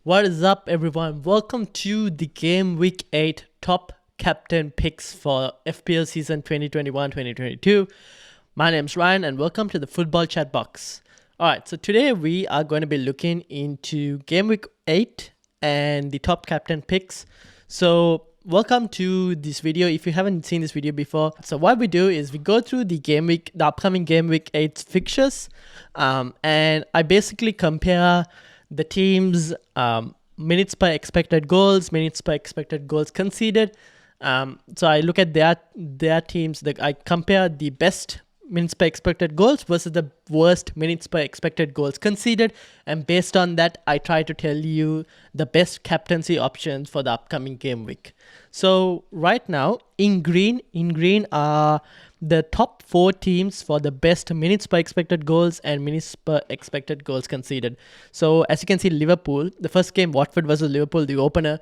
What is up, everyone? Welcome to the Game Week 8 top captain picks for FPL season 2021-2022. My name's Ryan and welcome to the Football Chatbox. Alright, so today we are going to be looking into Game Week 8 and the top captain picks. So welcome to this video if you haven't seen this video before. So what we do is we go through the upcoming Game Week 8 fixtures, and I basically compare the teams' minutes per expected goals, minutes per expected goals conceded. So I look at their teams. I compare the best minutes per expected goals versus the worst minutes per expected goals conceded, and based on that, I try to tell you the best captaincy options for the upcoming game week. So right now, in green are the top 4 teams for the best minutes per expected goals and minutes per expected goals conceded. So as you can see, Liverpool, the first game, Watford versus Liverpool, the opener,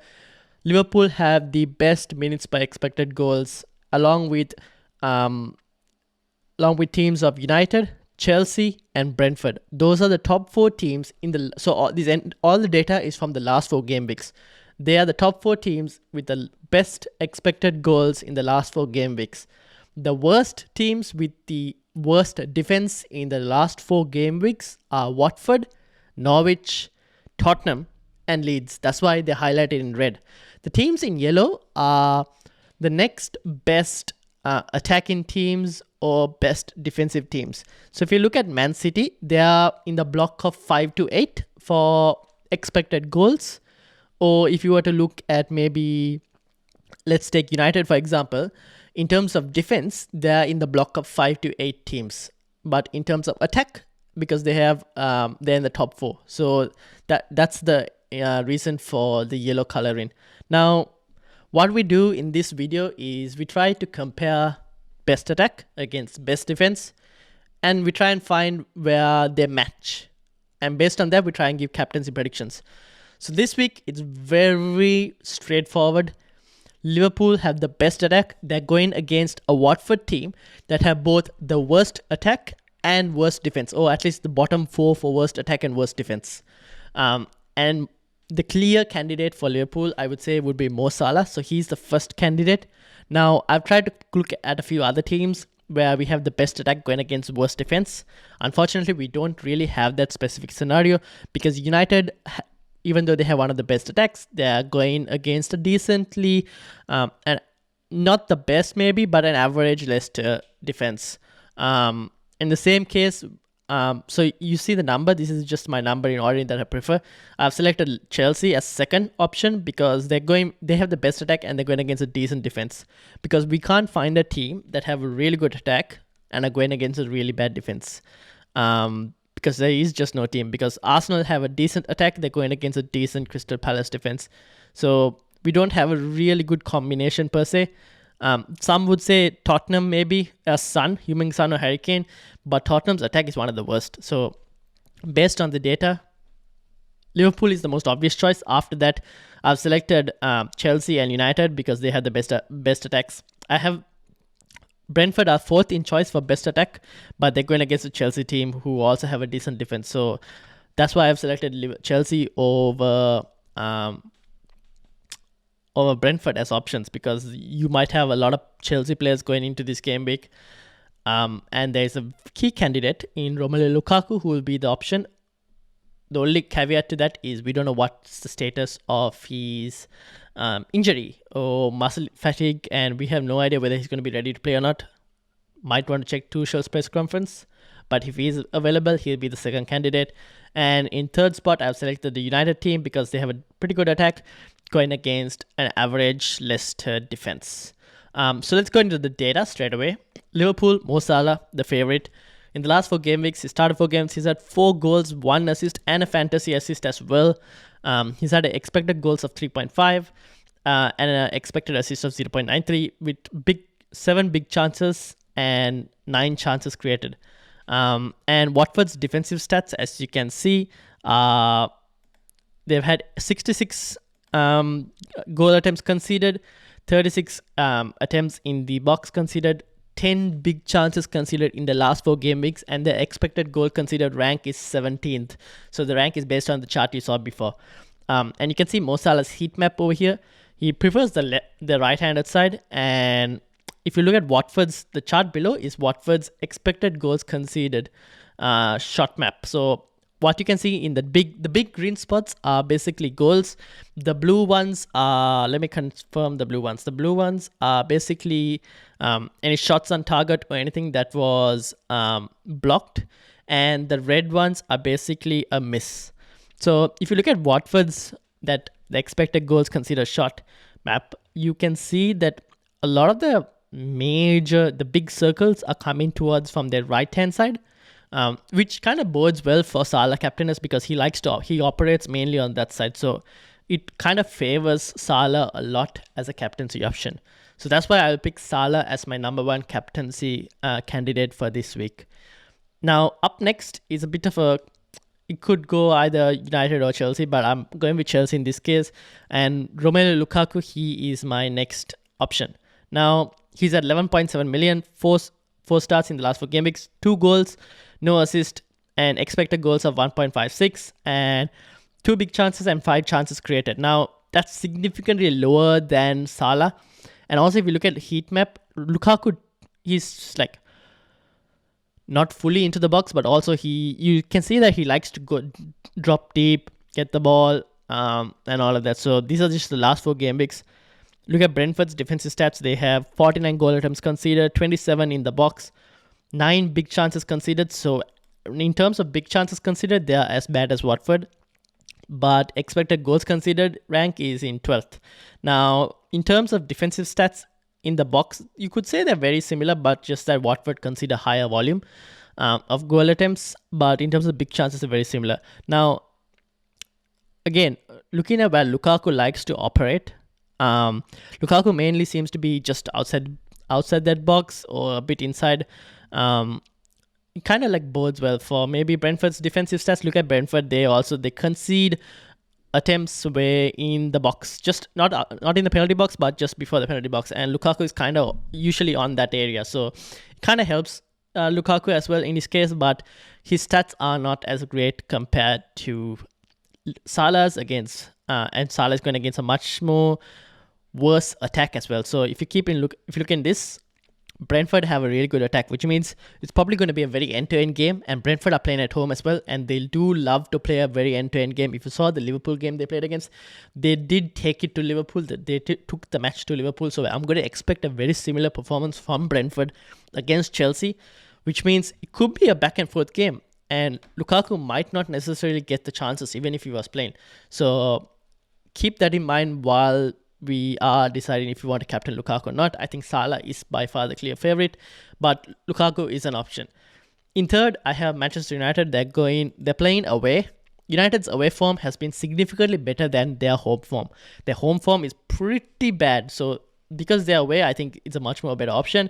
Liverpool have the best minutes per expected goals, along with teams of United, Chelsea, and Brentford. Those are the top 4 teams in the. So all the data is from the last 4 game weeks. They are the top 4 teams with the best expected goals in the last 4 game weeks. The worst teams with the worst defense in the last 4 game weeks are Watford, Norwich, Tottenham, and Leeds. That's why they're highlighted in red. The teams in yellow are the next best attacking teams or best defensive teams. So if you look at Man City, they are in the block of 5 to 8 for expected goals. Or if you were to look at maybe, let's take United for example, in terms of defense, they're in the block of 5 to 8 teams. But in terms of attack, because they're in the top 4. So that's the reason for the yellow coloring. Now, what we do in this video is we try to compare best attack against best defense, and we try and find where they match. And based on that, we try and give captaincy predictions. So this week, it's very straightforward. Liverpool have the best attack. They're going against a Watford team that have both the worst attack and worst defense, or at least the bottom 4 for worst attack and worst defense. And the clear candidate for Liverpool, I would say, would be Mo Salah. So he's the first candidate. Now, I've tried to look at a few other teams where we have the best attack going against worst defense. Unfortunately, we don't really have that specific scenario because United, even though they have one of the best attacks, they're going against a decently, and not the best maybe, but an average Leicester defense. In the same case, so you see the number. This is just my number in order that I prefer. I've selected Chelsea as second option because they have the best attack and they're going against a decent defense. Because we can't find a team that have a really good attack and are going against a really bad defense. Because there is just no team. Because Arsenal have a decent attack, they're going against a decent Crystal Palace defense. So we don't have a really good combination per se. Some would say Tottenham maybe as Son, Heung-min Son or Harry Kane, but Tottenham's attack is one of the worst. So based on the data, Liverpool is the most obvious choice. After that, I've selected Chelsea and United because they have the best attacks. I have Brentford are 4th in choice for best attack, but they're going against a Chelsea team who also have a decent defense. So that's why I've selected Chelsea over Brentford as options, because you might have a lot of Chelsea players going into this game week. And there's a key candidate in Romelu Lukaku who will be the option. The only caveat to that is we don't know what's the status of his injury or muscle fatigue, and we have no idea whether he's going to be ready to play or not. Might want to check Tuchel's press conference, but if he's available, he'll be the second candidate. And in third spot, I've selected the United team because they have a pretty good attack going against an average Leicester defense. So let's go into the data straight away. Liverpool, Mo Salah, the favorite. In the last 4 game weeks, he started 4 games. He's had 4 goals, 1 assist, and a fantasy assist as well. He's had expected goals of 3.5 and an expected assist of 0.93 with 7 big chances and 9 chances created. And Watford's defensive stats, as you can see, they've had 66 goal attempts conceded, 36 attempts in the box conceded, 10 big chances conceded in the last 4 game weeks, and the expected goal conceded rank is 17th. So the rank is based on the chart you saw before. And you can see Mo Salah's heat map over here. He prefers the right-handed side. And if you look at Watford's, the chart below is Watford's expected goals conceded shot map. So what you can see in the big green spots are basically goals. The blue ones are, let me confirm the blue ones. The blue ones are basically any shots on target or anything that was blocked. And the red ones are basically a miss. So if you look at Watford's, that the expected goals considered shot map, you can see that a lot of the big circles are coming towards from their right-hand side, which kind of bodes well for Salah captainess because he operates mainly on that side. So it kind of favors Salah a lot as a captaincy option. So that's why I'll pick Salah as my number one captaincy candidate for this week. Now, up next is a bit of it could go either United or Chelsea, but I'm going with Chelsea in this case. And Romelu Lukaku, he is my next option. Now, he's at 11.7 million, four starts in the last 4 game weeks, 2 goals, no assist, and expected goals of 1.56, and 2 big chances and 5 chances created. Now, that's significantly lower than Salah. And also, if you look at the heat map, Lukaku, he's like not fully into the box, but also you can see that he likes to go drop deep, get the ball, and all of that. So these are just the last 4 game weeks. Look at Brentford's defensive stats. They have 49 goal attempts conceded, 27 in the box, 9 big chances conceded. So in terms of big chances conceded, they are as bad as Watford. But expected goals conceded rank is in 12th. Now, in terms of defensive stats in the box, you could say they're very similar, but just that Watford concede a higher volume of goal attempts. But in terms of big chances, they're very similar. Now, again, looking at where Lukaku likes to operate, Lukaku mainly seems to be just outside that box or a bit inside. It kind of like bodes well for maybe Brentford's defensive stats. Look at Brentford; they concede attempts where in the box, just not in the penalty box, but just before the penalty box. And Lukaku is kind of usually on that area, so it kind of helps Lukaku as well in his case. But his stats are not as great compared to Salah's and Salah is going against a much more worse attack as well. So if you look in this, Brentford have a really good attack, which means it's probably going to be a very end-to-end game, and Brentford are playing at home as well, and they do love to play a very end-to-end game. If you saw the Liverpool game they played against, they did take it to Liverpool. They took the match to Liverpool, so I'm going to expect a very similar performance from Brentford against Chelsea, which means it could be a back-and-forth game, and Lukaku might not necessarily get the chances even if he was playing. So keep that in mind while we are deciding if you want to captain Lukaku or not. I think Salah is by far the clear favorite, but Lukaku is an option. In third, I have Manchester United. They're playing away. United's away form has been significantly better than their home form. Their home form is pretty bad. So because they're away, I think it's a much more better option.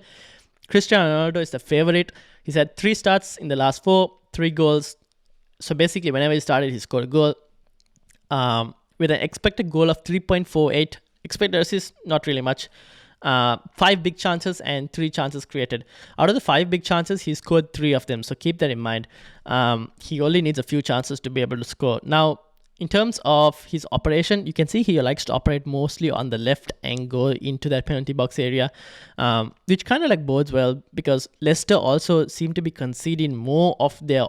Cristiano Ronaldo is the favorite. He's had 3 starts in the last 4, 3 goals. So basically, whenever he started, he scored a goal. With an expected goal of 3.48. Expected assists, not really much. 5 big chances and 3 chances created. Out of the 5 big chances, he scored 3 of them. So keep that in mind. He only needs a few chances to be able to score. Now, in terms of his operation, you can see he likes to operate mostly on the left and go into that penalty box area, which kind of like bodes well because Leicester also seem to be conceding more of their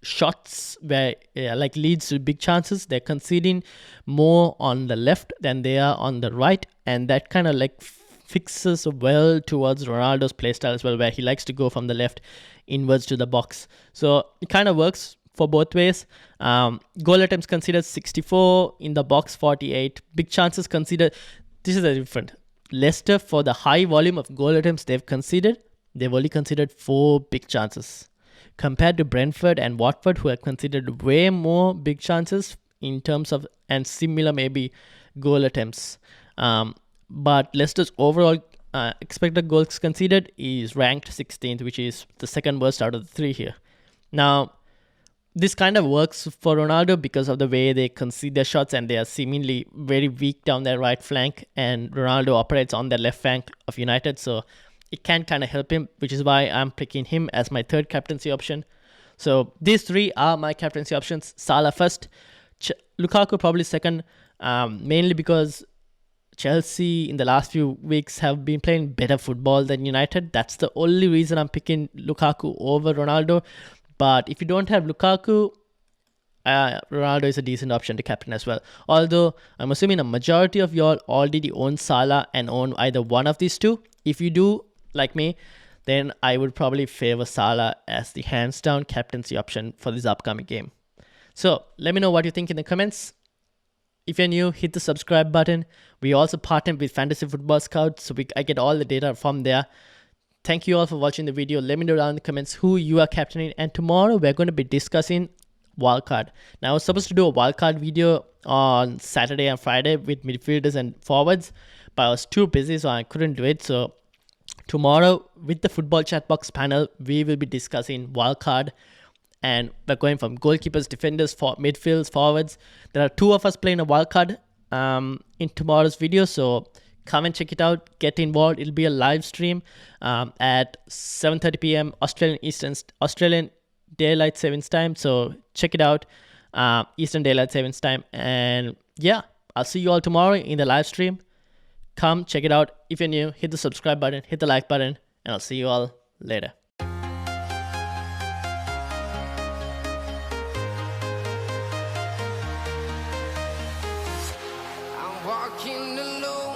shots where like leads to big chances. They're conceding more on the left than they are on the right, and that kind of like fixes well towards Ronaldo's playstyle as well, where he likes to go from the left inwards to the box. So it kind of works for both ways. Goal attempts considered 64, in the box 48, big chances considered. This is a different. Leicester, for the high volume of goal attempts they've only considered 4 big chances, compared to Brentford and Watford, who have considered way more big chances in terms of, and similar maybe goal attempts. But Leicester's overall expected goals conceded is ranked 16th, which is the second worst out of the 3 here. Now, this kind of works for Ronaldo because of the way they concede their shots, and they are seemingly very weak down their right flank, and Ronaldo operates on the left flank of United, so it can kind of help him, which is why I'm picking him as my third captaincy option. So these 3 are my captaincy options. Salah first, Lukaku probably second, mainly because Chelsea in the last few weeks have been playing better football than United. That's the only reason I'm picking Lukaku over Ronaldo. But if you don't have Lukaku, Ronaldo is a decent option to captain as well. Although I'm assuming a majority of y'all already own Salah and own either one of these two. If you do, like me, then I would probably favor Salah as the hands down captaincy option for this upcoming game. So let me know what you think in the comments. If you're new, hit the subscribe button. We also partner with Fantasy Football Scout, so I get all the data from there. Thank you all for watching the video. Let me know down in the comments who you are captaining. And tomorrow we're going to be discussing wildcard. Now I was supposed to do a wildcard video on Saturday and Friday with midfielders and forwards, but I was too busy, so I couldn't do it. So tomorrow with the football Chatbox panel, we will be discussing wildcard. And we're going from goalkeepers, defenders, midfields, forwards. There are 2 of us playing a wildcard in tomorrow's video. So come and check it out. Get involved. It'll be a live stream at 7:30 p.m. Australian Daylight Savings Time. So check it out. Eastern Daylight Savings Time. And yeah, I'll see you all tomorrow in the live stream. Come check it out. If you're new, hit the subscribe button, hit the like button, and I'll see you all later. Walking